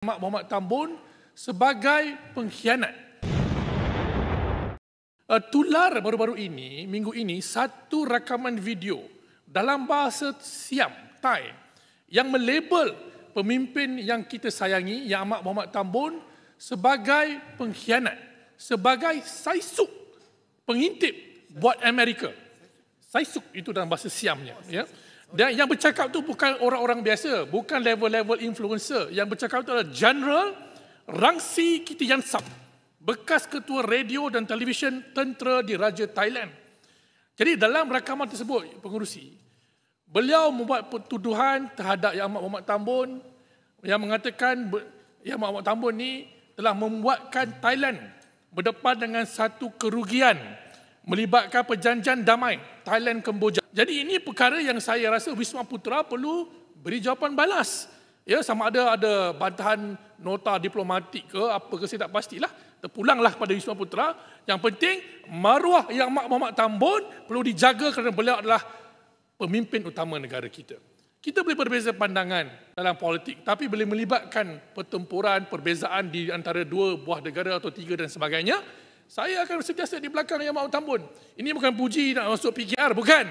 Mak Mohamed Tambun sebagai pengkhianat. Tular baru-baru ini, minggu ini, satu rakaman video dalam bahasa Siam, Thai, yang melabel pemimpin yang kita sayangi, Yang Amat Mohamed Tambun, sebagai pengkhianat, sebagai saisuk, pengintip buat Amerika. Saisuk itu dalam bahasa Siamnya. Ya. Dan yang bercakap tu bukan orang-orang biasa, bukan level-level influencer. Yang bercakap itu adalah General Rangsi Kittiyansap, bekas ketua radio dan televisyen tentera di Raja Thailand. Jadi dalam rakaman tersebut, pengerusi, beliau membuat tuduhan terhadap Yang Amat Mohamed Tambun yang mengatakan Yang Amat Mohamed Tambun ni telah membuatkan Thailand berdepan dengan satu kerugian melibatkan perjanjian damai Thailand-Kemboja. Jadi ini perkara yang saya rasa Wisma Putra perlu beri jawapan balas. Ya, sama ada bantahan nota diplomatik ke apa ke saya tak pastilah. Terpulanglah pada Wisma Putra. Yang penting maruah Yang Amat Mohamed Tambun perlu dijaga kerana beliau adalah pemimpin utama negara kita. Kita boleh berbeza pandangan dalam politik, tapi boleh melibatkan pertempuran, perbezaan di antara dua buah negara atau tiga dan sebagainya. Saya akan sentiasa di belakang Yang Amat Mohamed Tambun. Ini bukan puji nak masuk PKR, bukan.